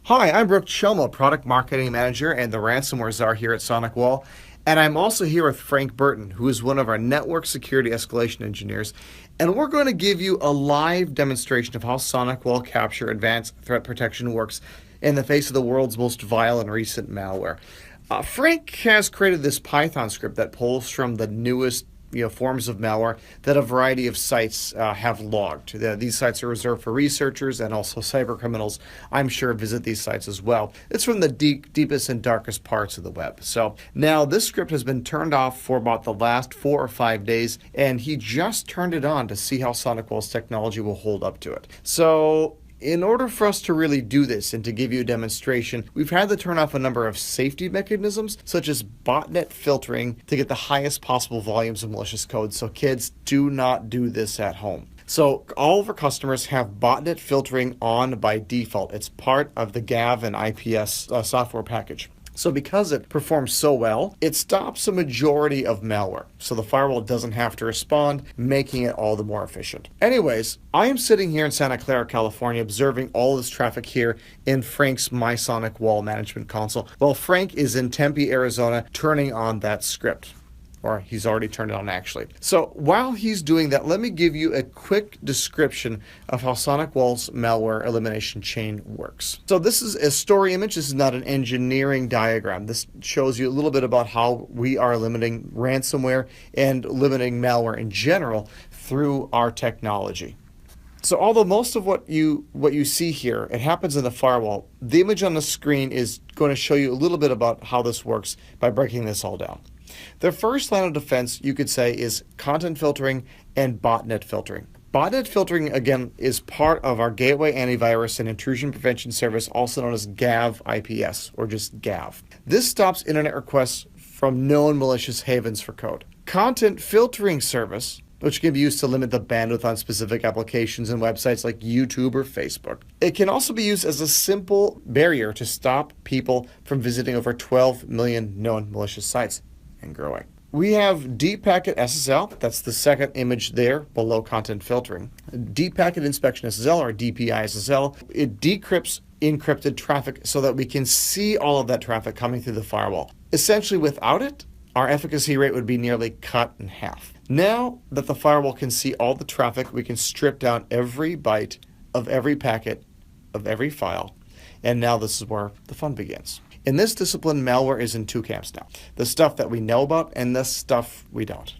Hi, I'm Brooke Chomo, Product Marketing Manager and the Ransomware Czar here at SonicWall. And I'm also here with Frank Burton, who is one of our network security escalation engineers. And we're going to give you a live demonstration of how SonicWall Capture Advanced Threat Protection works in the face of the world's most vile and recent malware. Frank has created this Python script that pulls from the newest forms of malware that a variety of sites have logged. These sites are reserved for researchers and also cyber criminals, I'm sure, visit these sites as well. It's from the deepest and darkest parts of the web. So now this script has been turned off for about the last 4 or 5 days, and he just turned it on to see how SonicWall's technology will hold up to it. So in order for us to really do this and to give you a demonstration, we've had to turn off a number of safety mechanisms, such as botnet filtering, to get the highest possible volumes of malicious code. So kids, do not do this at home. So all of our customers have botnet filtering on by default. It's part of the GAV and IPS software package. So because it performs so well, it stops a majority of malware. So the firewall doesn't have to respond, making it all the more efficient. Anyways, I am sitting here in Santa Clara, California, observing all this traffic here in Frank's SonicWall management console, while Frank is in Tempe, Arizona, turning on that script. Or he's already turned it on, actually. So while he's doing that, let me give you a quick description of how SonicWall's malware elimination chain works. So this is a story image. This is not an engineering diagram. This shows you a little bit about how we are limiting ransomware and limiting malware in general through our technology. So although most of what you see here, it happens in the firewall, the image on the screen is going to show you a little bit about how this works by breaking this all down. The first line of defense, you could say, is content filtering and botnet filtering. Botnet filtering, again, is part of our Gateway Antivirus and Intrusion Prevention Service, also known as GAV IPS, or just GAV. This stops internet requests from known malicious havens for code. Content filtering service, which can be used to limit the bandwidth on specific applications and websites like YouTube or Facebook. It can also be used as a simple barrier to stop people from visiting over 12 million known malicious sites, and growing. We have Deep Packet SSL, that's the second image there below content filtering. Deep Packet Inspection SSL, or DPI SSL, it decrypts encrypted traffic so that we can see all of that traffic coming through the firewall. Essentially, without it, our efficacy rate would be nearly cut in half. Now that the firewall can see all the traffic, we can strip down every byte of every packet of every file, and now this is where the fun begins. In this discipline, malware is in two camps now. The stuff that we know about and the stuff we don't.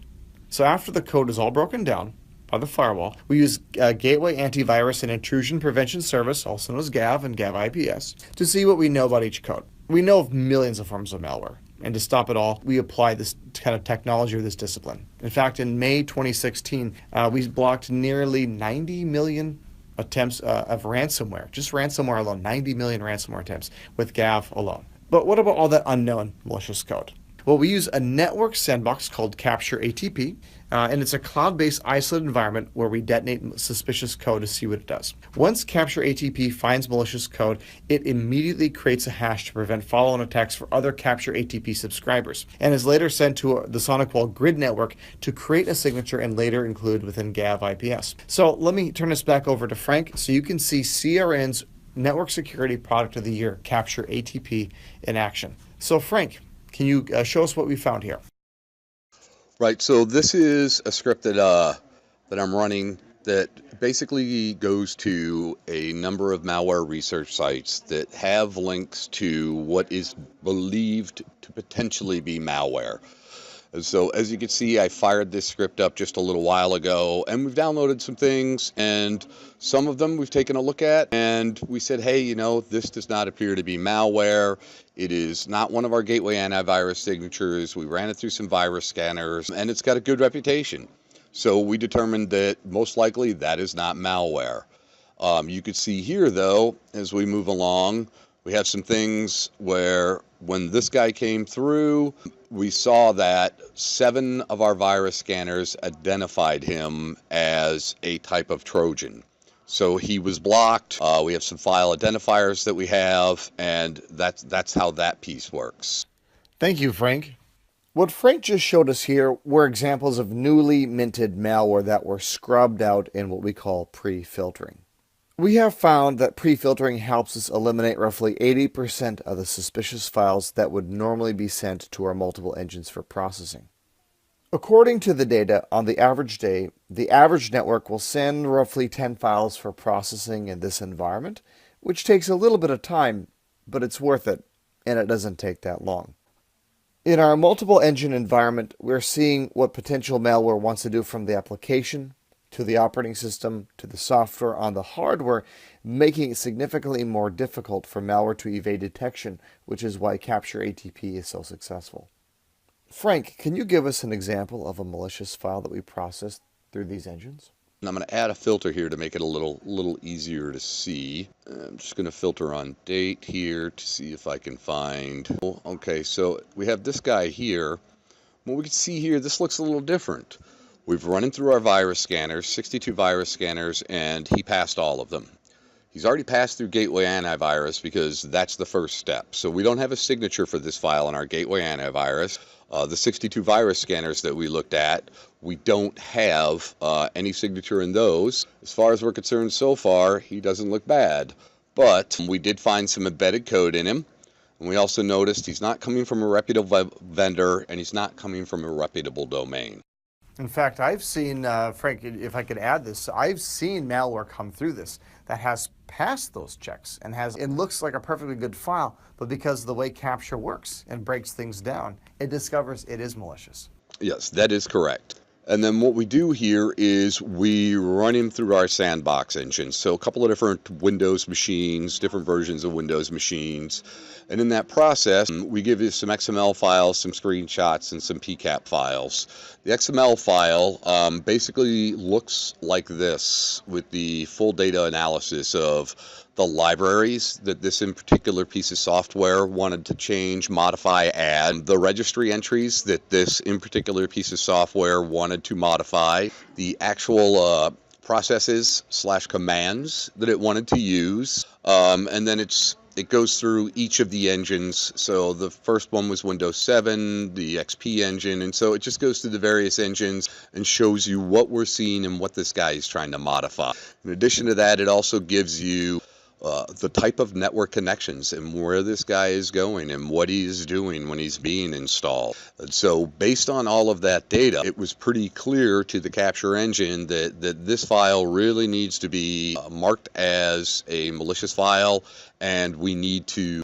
So after the code is all broken down by the firewall, we use Gateway Antivirus and Intrusion Prevention Service, also known as GAV and GAV IPS, to see what we know about each code. We know of millions of forms of malware, and to stop it all, we apply this kind of technology or this discipline. In fact, in May 2016, we blocked nearly 90 million attempts of ransomware. Just ransomware alone, 90 million ransomware attempts with GAV alone. But what about all that unknown malicious code? Well, we use a network sandbox called Capture ATP, and it's a cloud-based isolated environment where we detonate suspicious code to see what it does. Once Capture ATP finds malicious code, it immediately creates a hash to prevent follow-on attacks for other Capture ATP subscribers, and is later sent to the SonicWall grid network to create a signature and later include within GAV IPS. So let me turn this back over to Frank so you can see CRN's Network Security Product of the Year, Capture ATP, in action. So Frank, can you show us what we found here? Right, so this is a script that I'm running that basically goes to a number of malware research sites that have links to what is believed to potentially be malware. And so as you can see, I fired this script up just a little while ago, and we've downloaded some things, and some of them we've taken a look at, and we said, hey, this does not appear to be malware. It is not one of our gateway antivirus signatures. We ran it through some virus scanners, and it's got a good reputation. So we determined that most likely that is not malware. You could see here, though, as we move along, we have some things where when this guy came through, we saw that 7 of our virus scanners identified him as a type of Trojan. So he was blocked. We have some file identifiers that we have, and that's how that piece works. Thank you, Frank. What Frank just showed us here were examples of newly minted malware that were scrubbed out in what we call pre-filtering. We have found that pre-filtering helps us eliminate roughly 80% of the suspicious files that would normally be sent to our multiple engines for processing. According to the data, on the average day, the average network will send roughly 10 files for processing in this environment, which takes a little bit of time, but it's worth it, and it doesn't take that long. In our multiple engine environment, we're seeing what potential malware wants to do from the application, to the operating system, to the software on the hardware, making it significantly more difficult for malware to evade detection, which is why Capture ATP is so successful. Frank, can you give us an example of a malicious file that we processed through these engines? And I'm going to add a filter here to make it a little easier to see. I'm just going to filter on date here to see if I can find. Okay, so we have this guy here. What we can see here, this looks a little different. We've run him through our virus scanners, 62 virus scanners, and he passed all of them. He's already passed through Gateway Antivirus because that's the first step. So we don't have a signature for this file in our Gateway Antivirus. The 62 virus scanners that we looked at, we don't have any signature in those. As far as we're concerned so far, he doesn't look bad. But we did find some embedded code in him. And we also noticed he's not coming from a reputable vendor and he's not coming from a reputable domain. In fact, I've seen, Frank, if I could add this, I've seen malware come through this that has passed those checks and it looks like a perfectly good file, but because of the way Capture works and breaks things down, it discovers it is malicious. Yes, that is correct. And then what we do here is we run him through our sandbox engine. So a couple of different Windows machines, different versions of Windows machines. And in that process, we give you some XML files, some screenshots, and some PCAP files. The XML file basically looks like this with the full data analysis of the libraries that this in particular piece of software wanted to change, modify, add, the registry entries that this in particular piece of software wanted to modify, the actual processes / commands that it wanted to use, and then it goes through each of the engines. So the first one was Windows 7, the XP engine, and so it just goes through the various engines and shows you what we're seeing and what this guy is trying to modify. In addition to that, it also gives you the type of network connections and where this guy is going and what he's doing when he's being installed. And so based on all of that data, it was pretty clear to the Capture engine that this file really needs to be marked as a malicious file, and we need to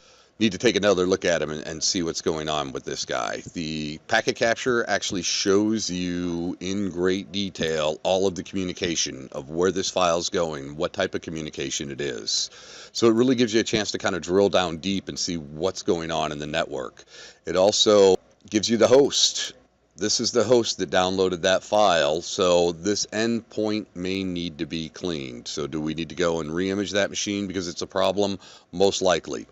take another look at him and see what's going on with this guy. The packet capture actually shows you in great detail all of the communication of where this file's going, what type of communication it is. So it really gives you a chance to kind of drill down deep and see what's going on in the network. It also gives you the host. This is the host that downloaded that file, so this endpoint may need to be cleaned. So do we need to go and re-image that machine because it's a problem? Most likely.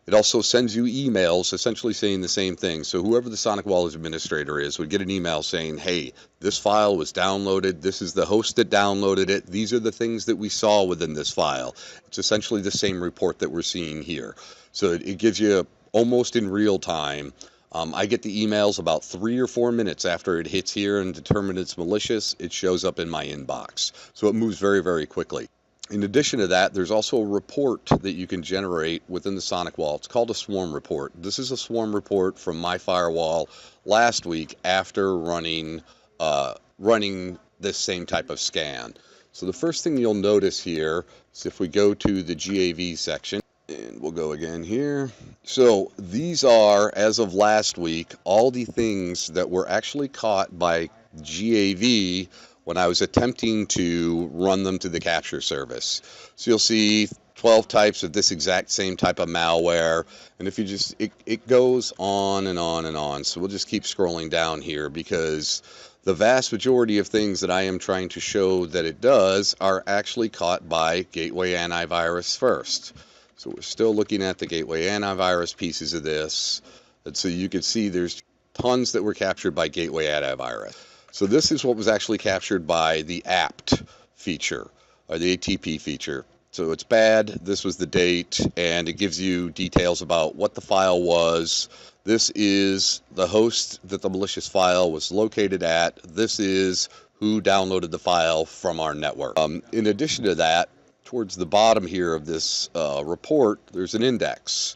It also sends you emails essentially saying the same thing. So whoever the SonicWall administrator is would get an email saying, hey, this file was downloaded. This is the host that downloaded it. These are the things that we saw within this file. It's essentially the same report that we're seeing here. So it gives you almost in real time. I get the emails about 3 or 4 minutes after it hits here and determine it's malicious. It shows up in my inbox. So it moves very, very quickly. In addition to that, there's also a report that you can generate within the SonicWall. It's called a swarm report. This is a swarm report from my firewall last week after running this same type of scan. So the first thing you'll notice here is if we go to the GAV section, and we'll go again here. So these are, as of last week, all the things that were actually caught by GAV when I was attempting to run them to the Capture service. So you'll see 12 types of this exact same type of malware, and if you just, it goes on and on and on. So we'll just keep scrolling down here because the vast majority of things that I am trying to show that it does are actually caught by Gateway Antivirus first. So we're still looking at the Gateway Antivirus pieces of this, and so you can see there's tons that were captured by Gateway Antivirus. So this is what was actually captured by the apt feature, or the ATP feature. So it's bad, this was the date, and it gives you details about what the file was. This is the host that the malicious file was located at. This is who downloaded the file from our network. In addition to that, towards the bottom here of this report, there's an index.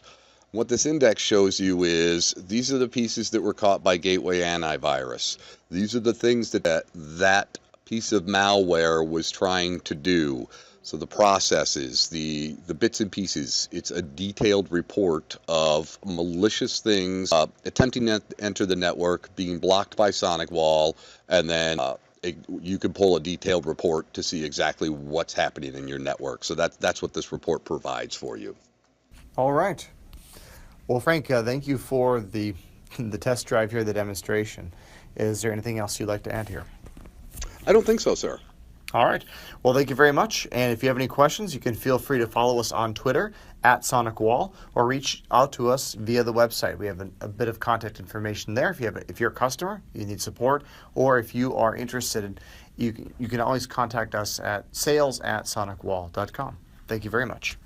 What this index shows you is these are the pieces that were caught by Gateway Antivirus. These are the things that piece of malware was trying to do. So the processes, the bits and pieces, it's a detailed report of malicious things attempting to enter the network, being blocked by SonicWall, and then you can pull a detailed report to see exactly what's happening in your network. So that's what this report provides for you. All right. Well, Frank, thank you for the test drive here, the demonstration. Is there anything else you'd like to add here? I don't think so, sir. All right. Well, thank you very much. And if you have any questions, you can feel free to follow us on Twitter at SonicWall or reach out to us via the website. We have a bit of contact information there. If you're a customer, you need support, or if you are interested, you can always contact us at sales@sonicwall.com. Thank you very much.